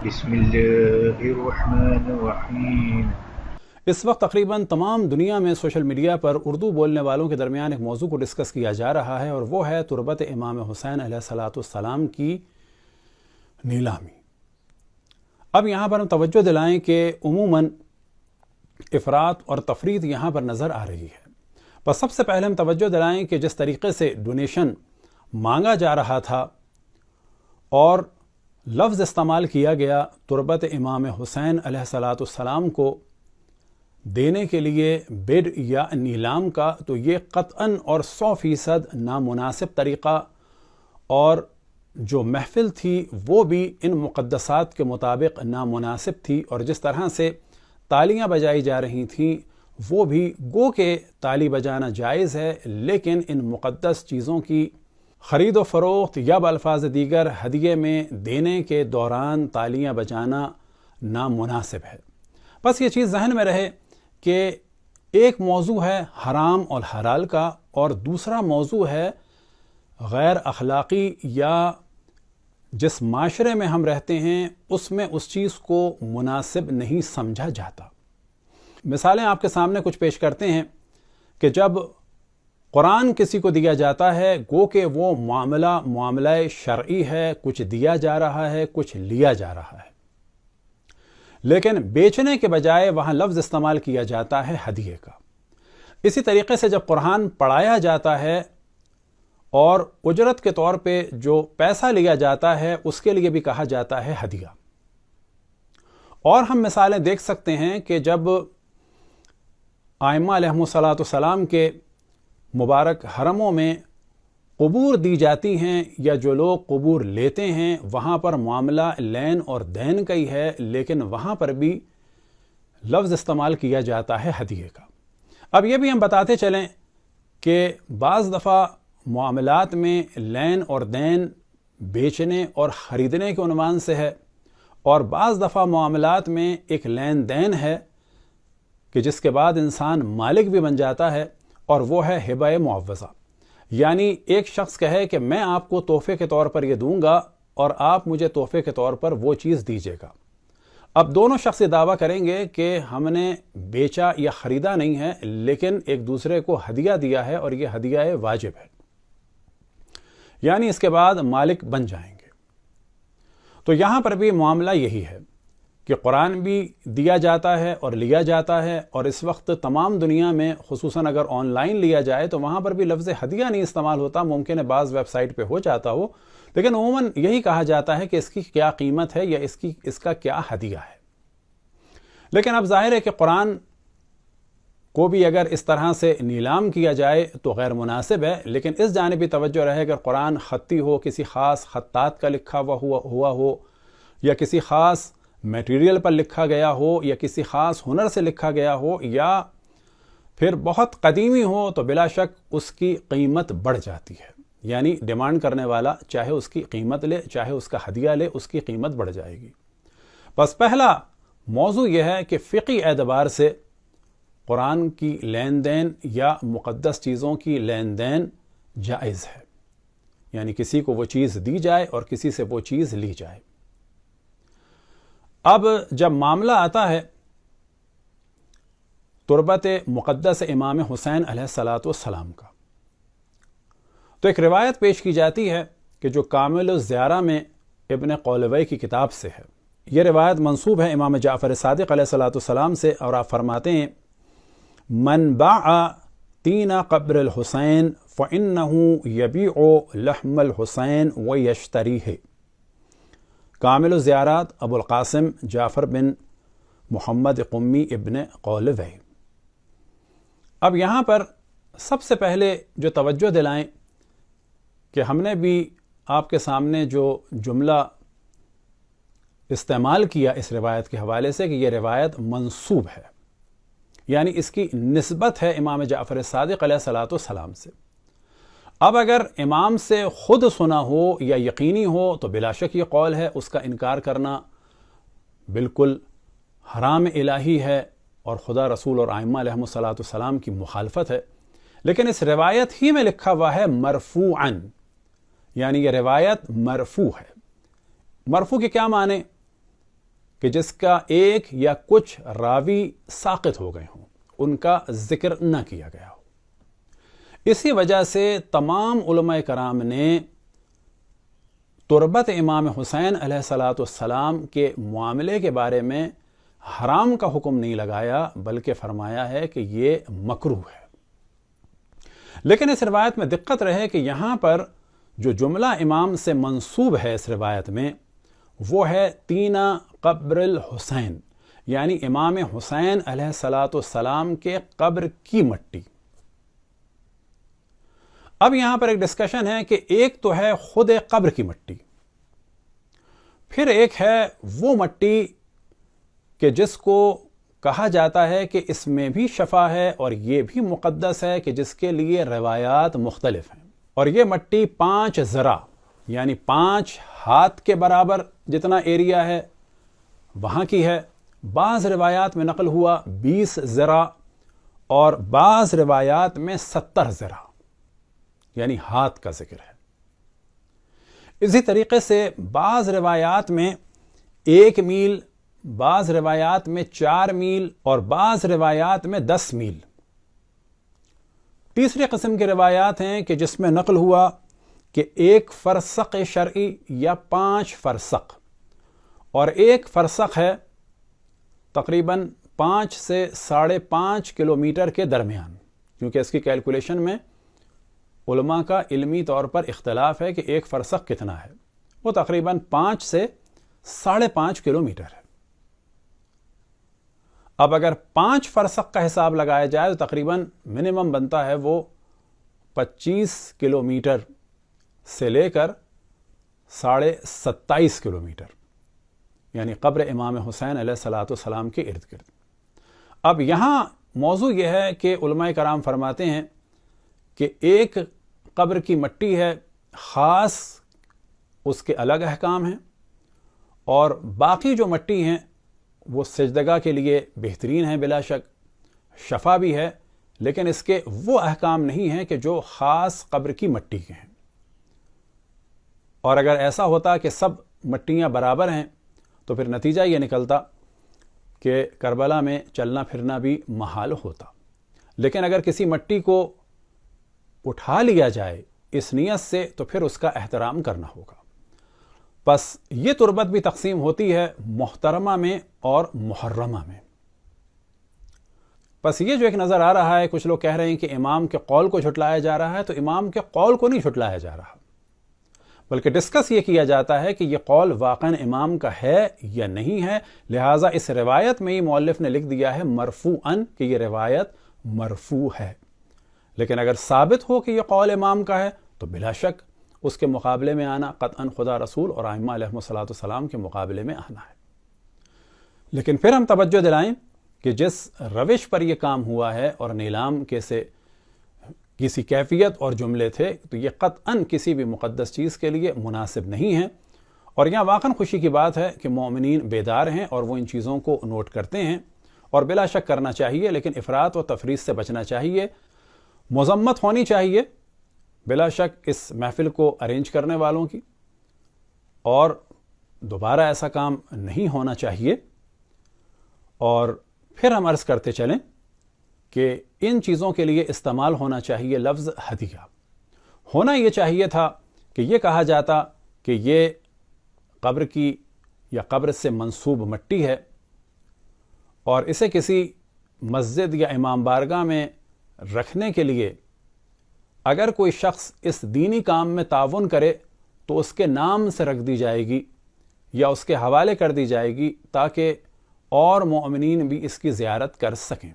بسم اللہ الرحمن الرحیم۔ اس وقت تقریباً تمام دنیا میں سوشل میڈیا پر اردو بولنے والوں کے درمیان ایک موضوع کو ڈسکس کیا جا رہا ہے، اور وہ ہے تربت امام حسین علیہ السلام کی نیلامی۔ اب یہاں پر ہم توجہ دلائیں کہ عموماً افراط اور تفریط یہاں پر نظر آ رہی ہے۔ بس سب سے پہلے ہم توجہ دلائیں کہ جس طریقے سے ڈونیشن مانگا جا رہا تھا اور لفظ استعمال کیا گیا تربت امام حسین علیہ السلام کو دینے کے لیے بڈ یا نیلام کا، تو یہ قطعاً اور 100% نامناسب طریقہ، اور جو محفل تھی وہ بھی ان مقدسات کے مطابق نامناسب تھی، اور جس طرح سے تالیاں بجائی جا رہی تھیں وہ بھی گو کہ تالی بجانا جائز ہے، لیکن ان مقدس چیزوں کی خرید و فروخت یا بالفاظ دیگر ہدیے میں دینے کے دوران تالیاں بجانا نامناسب ہے۔ بس یہ چیز ذہن میں رہے کہ ایک موضوع ہے حرام اور حلال کا، اور دوسرا موضوع ہے غیر اخلاقی، یا جس معاشرے میں ہم رہتے ہیں اس میں اس چیز کو مناسب نہیں سمجھا جاتا۔ مثالیں آپ کے سامنے کچھ پیش کرتے ہیں کہ جب قرآن کسی کو دیا جاتا ہے گو کہ وہ معاملہ شرعی ہے، کچھ دیا جا رہا ہے، کچھ لیا جا رہا ہے، لیکن بیچنے کے بجائے وہاں لفظ استعمال کیا جاتا ہے ہدیے کا۔ اسی طریقے سے جب قرآن پڑھایا جاتا ہے اور اجرت کے طور پہ جو پیسہ لیا جاتا ہے اس کے لیے بھی کہا جاتا ہے ہدیہ۔ اور ہم مثالیں دیکھ سکتے ہیں کہ جب ائمہ علیہم السلام کے مبارک حرموں میں قبور دی جاتی ہیں، یا جو لوگ قبور لیتے ہیں، وہاں پر معاملہ لین اور دین کا ہی ہے، لیکن وہاں پر بھی لفظ استعمال کیا جاتا ہے ہدیے کا۔ اب یہ بھی ہم بتاتے چلیں کہ بعض دفعہ معاملات میں لین اور دین بیچنے اور خریدنے کے عنوان سے ہے، اور بعض دفعہ معاملات میں ایک لین دین ہے کہ جس کے بعد انسان مالک بھی بن جاتا ہے، اور وہ ہے ہبہ معوضہ۔ یعنی ایک شخص کہے کہ میں آپ کو تحفے کے طور پر یہ دوں گا اور آپ مجھے تحفے کے طور پر وہ چیز دیجیے گا۔ اب دونوں شخص یہ دعویٰ کریں گے کہ ہم نے بیچا یا خریدا نہیں ہے، لیکن ایک دوسرے کو ہدیہ دیا ہے، اور یہ ہدیہ واجب ہے، یعنی اس کے بعد مالک بن جائیں گے۔ تو یہاں پر بھی معاملہ یہی ہے کہ قرآن بھی دیا جاتا ہے اور لیا جاتا ہے، اور اس وقت تمام دنیا میں خصوصاً اگر آن لائن لیا جائے تو وہاں پر بھی لفظ ہدیہ نہیں استعمال ہوتا، ممکن ہے بعض ویب سائٹ پہ ہو جاتا ہو، لیکن عموماً یہی کہا جاتا ہے کہ اس کی کیا قیمت ہے یا اس کا کیا ہدیہ ہے۔ لیکن اب ظاہر ہے کہ قرآن کو بھی اگر اس طرح سے نیلام کیا جائے تو غیر مناسب ہے، لیکن اس جانب بھی توجہ رہے اگر قرآن خطی ہو، کسی خاص خطاط کا لکھا ہوا ہو، یا کسی خاص میٹیریل پر لکھا گیا ہو، یا کسی خاص ہنر سے لکھا گیا ہو، یا پھر بہت قدیمی ہو، تو بلا شک اس کی قیمت بڑھ جاتی ہے۔ یعنی ڈیمانڈ کرنے والا چاہے اس کی قیمت لے، چاہے اس کا ہدیہ لے، اس کی قیمت بڑھ جائے گی۔ بس پہلا موضوع یہ ہے کہ فقہی اعتبار سے قرآن کی لین دین یا مقدس چیزوں کی لین دین جائز ہے، یعنی کسی کو وہ چیز دی جائے اور کسی سے وہ چیز لی جائے۔ اب جب معاملہ آتا ہے تربت مقدس امام حسین علیہ السلام کا، تو ایک روایت پیش کی جاتی ہے کہ جو کامل الزیارہ میں ابن قولوی کی کتاب سے ہے۔ یہ روایت منسوب ہے امام جعفر صادق علیہ السلام سے، اور آپ فرماتے ہیں من باع تین قبر الحسین فإنه يبيع لحم الحسین ويشتريه۔ کامل الزیارات ابو القاسم جعفر بن محمد قمی ابن قولوی۔ اب یہاں پر سب سے پہلے جو توجہ دلائیں کہ ہم نے بھی آپ کے سامنے جو جملہ استعمال کیا اس روایت کے حوالے سے کہ یہ روایت منسوب ہے، یعنی اس کی نسبت ہے امام جعفر صادق علیہ السلام سے۔ اب اگر امام سے خود سنا ہو یا یقینی ہو تو بلا شک یہ قول ہے، اس کا انکار کرنا بالکل حرام الہی ہے اور خدا رسول اور ائمہ علیہم السلام کی مخالفت ہے۔ لیکن اس روایت ہی میں لکھا ہوا ہے مرفوعاً، یعنی یہ روایت مرفوع ہے۔ مرفوع کے کیا معنی؟ کہ جس کا ایک یا کچھ راوی ساقط ہو گئے ہوں، ان کا ذکر نہ کیا گیا ہو۔ اسی وجہ سے تمام علماء کرام نے تربت امام حسین علیہ السلام کے معاملے کے بارے میں حرام کا حکم نہیں لگایا، بلکہ فرمایا ہے کہ یہ مکروہ ہے۔ لیکن اس روایت میں دقت رہے کہ یہاں پر جو جملہ امام سے منسوب ہے اس روایت میں، وہ ہے تینا قبر الحسین، یعنی امام حسین علیہ السلام کے قبر کی مٹی۔ اب یہاں پر ایک ڈسکشن ہے کہ ایک تو ہے خود قبر کی مٹی، پھر ایک ہے وہ مٹی کہ جس کو کہا جاتا ہے کہ اس میں بھی شفا ہے اور یہ بھی مقدس ہے، کہ جس کے لیے روایات مختلف ہیں، اور یہ مٹی 5 ذرا یعنی 5 ہاتھ کے برابر جتنا ایریا ہے وہاں کی ہے۔ بعض روایات میں نقل ہوا 20 ذرا اور بعض روایات میں 70 ذرا یعنی ہاتھ کا ذکر ہے۔ اسی طریقے سے بعض روایات میں 1 میل، بعض روایات میں 4 میل اور بعض روایات میں 10 میل۔ تیسری قسم کی روایات ہیں کہ جس میں نقل ہوا کہ 1 فرسخ شرعی یا 5 فرسخ، اور 1 فرسخ ہے تقریباً 5 سے 5.5 کلومیٹر کے درمیان، کیونکہ اس کی کیلکولیشن میں علماء کا علمی طور پر اختلاف ہے کہ 1 فرسخ کتنا ہے، وہ تقریباً 5 سے 5.5 کلومیٹر ہے۔ اب اگر 5 فرسخ کا حساب لگایا جائے تو تقریباً منیمم بنتا ہے وہ 25 کلومیٹر سے لے کر 27.5 کلومیٹر، یعنی قبر امام حسین علیہ السلام کے ارد گرد۔ اب یہاں موضوع یہ ہے کہ علماء کرام فرماتے ہیں کہ ایک قبر کی مٹی ہے، خاص اس کے الگ احکام ہیں، اور باقی جو مٹی ہیں وہ سجدگاہ کے لیے بہترین ہیں، بلا شک شفا بھی ہے، لیکن اس کے وہ احکام نہیں ہیں کہ جو خاص قبر کی مٹی کے ہیں۔ اور اگر ایسا ہوتا کہ سب مٹیاں برابر ہیں تو پھر نتیجہ یہ نکلتا کہ کربلا میں چلنا پھرنا بھی محال ہوتا۔ لیکن اگر کسی مٹی کو اٹھا لیا جائے اس نیت سے تو پھر اس کا احترام کرنا ہوگا۔ پس یہ تربت بھی تقسیم ہوتی ہے محترمہ میں اور محرمہ میں۔ پس یہ جو ایک نظر آ رہا ہے، کچھ لوگ کہہ رہے ہیں کہ امام کے قول کو جھٹلایا جا رہا ہے، تو امام کے قول کو نہیں جھٹلایا جا رہا، بلکہ ڈسکس یہ کیا جاتا ہے کہ یہ قول واقعاً امام کا ہے یا نہیں ہے۔ لہٰذا اس روایت میں ہی مؤلف نے لکھ دیا ہے مرفوعاً کہ یہ روایت مرفوع ہے، لیکن اگر ثابت ہو کہ یہ قول امام کا ہے تو بلا شک اس کے مقابلے میں آنا قطعاً خدا رسول اور ائمہ علیہم السلام کے مقابلے میں آنا ہے۔ لیکن پھر ہم توجہ دلائیں کہ جس روش پر یہ کام ہوا ہے اور نیلام کے سے کسی کیفیت اور جملے تھے، تو یہ قطعاً کسی بھی مقدس چیز کے لیے مناسب نہیں ہے، اور یہاں واقعاً خوشی کی بات ہے کہ مومنین بیدار ہیں اور وہ ان چیزوں کو نوٹ کرتے ہیں، اور بلا شک کرنا چاہیے، لیکن افراط و تفریط سے بچنا چاہیے۔ مذمت ہونی چاہیے بلا شک اس محفل کو ارینج کرنے والوں کی، اور دوبارہ ایسا کام نہیں ہونا چاہیے۔ اور پھر ہم عرض کرتے چلیں کہ ان چیزوں کے لیے استعمال ہونا چاہیے لفظ ہدیہ۔ ہونا یہ چاہیے تھا کہ یہ کہا جاتا کہ یہ قبر کی یا قبر سے منسوب مٹی ہے، اور اسے کسی مسجد یا امام بارگاہ میں رکھنے کے لیے اگر کوئی شخص اس دینی کام میں تعاون کرے تو اس کے نام سے رکھ دی جائے گی یا اس کے حوالے کر دی جائے گی، تاکہ اور مومنین بھی اس کی زیارت کر سکیں۔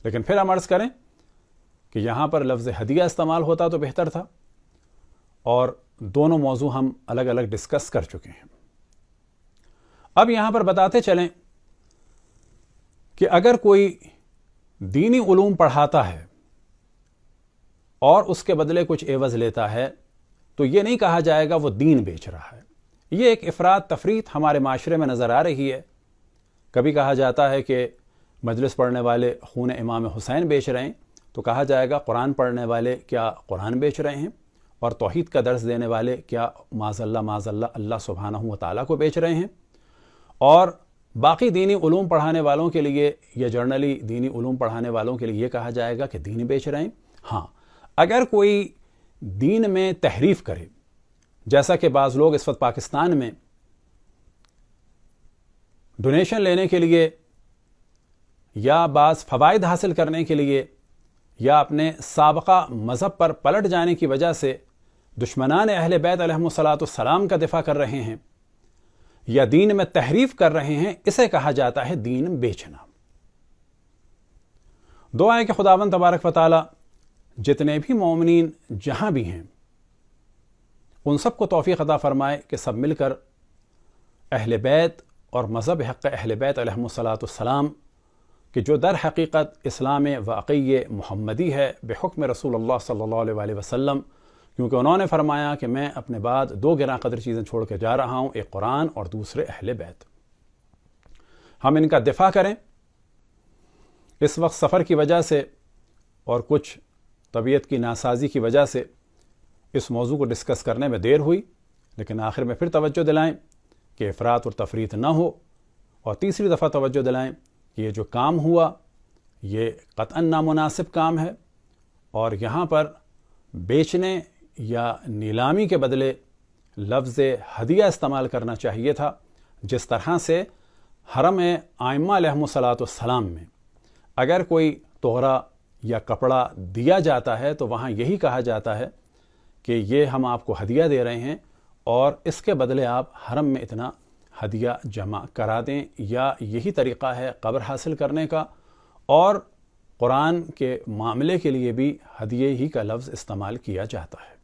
لیکن پھر ہم عرض کریں کہ یہاں پر لفظ ہدیہ استعمال ہوتا تو بہتر تھا، اور دونوں موضوع ہم الگ الگ ڈسکس کر چکے ہیں۔ اب یہاں پر بتاتے چلیں کہ اگر کوئی دینی علوم پڑھاتا ہے اور اس کے بدلے کچھ عوض لیتا ہے تو یہ نہیں کہا جائے گا وہ دین بیچ رہا ہے۔ یہ ایک افراط تفریط ہمارے معاشرے میں نظر آ رہی ہے۔ کبھی کہا جاتا ہے کہ مجلس پڑھنے والے خون امام حسین بیچ رہے ہیں، تو کہا جائے گا قرآن پڑھنے والے کیا قرآن بیچ رہے ہیں، اور توحید کا درس دینے والے کیا معاذ اللہ اللہ سبحانہ و تعالیٰ کو بیچ رہے ہیں۔ اور باقی دینی علوم پڑھانے والوں کے لیے یا جرنلی دینی علوم پڑھانے والوں کے لیے یہ کہا جائے گا کہ دین بیچ رہے ہیں۔ ہاں، اگر کوئی دین میں تحریف کرے، جیسا کہ بعض لوگ اس وقت پاکستان میں ڈونیشن لینے کے لیے یا بعض فوائد حاصل کرنے کے لیے یا اپنے سابقہ مذہب پر پلٹ جانے کی وجہ سے دشمنان اہل بیت علیہم السلام کا دفاع کر رہے ہیں یا دین میں تحریف کر رہے ہیں، اسے کہا جاتا ہے دین بیچنا۔ دعا ہے کہ خداوند تبارک و تعالی جتنے بھی مومنین جہاں بھی ہیں ان سب کو توفیق عطا فرمائے کہ سب مل کر اہل بیت اور مذہب حق اہل بیت علیہم السلام کہ جو در حقیقت اسلام واقعی محمدی ہے بحکم رسول اللہ صلی اللہ علیہ وآلہ وسلم، کیونکہ انہوں نے فرمایا کہ میں اپنے بعد 2 گراں قدر چیزیں چھوڑ کے جا رہا ہوں، ایک قرآن اور دوسرے اہل بیت۔ ہم ان کا دفاع کریں۔ اس وقت سفر کی وجہ سے اور کچھ طبیعت کی ناسازی کی وجہ سے اس موضوع کو ڈسکس کرنے میں دیر ہوئی، لیکن آخر میں پھر توجہ دلائیں کہ افراط اور تفریط نہ ہو، اور تیسری دفعہ توجہ دلائیں کہ یہ جو کام ہوا یہ قطعاً نامناسب کام ہے، اور یہاں پر بیچنے یا نیلامی کے بدلے لفظ ہدیہ استعمال کرنا چاہیے تھا، جس طرح سے حرم ائمہ علیہم السلام میں اگر کوئی تحرہ یا کپڑا دیا جاتا ہے تو وہاں یہی کہا جاتا ہے کہ یہ ہم آپ کو ہدیہ دے رہے ہیں اور اس کے بدلے آپ حرم میں اتنا ہدیہ جمع کرا دیں، یا یہی طریقہ ہے قبر حاصل کرنے کا، اور قرآن کے معاملے کے لیے بھی ہدیے ہی کا لفظ استعمال کیا جاتا ہے۔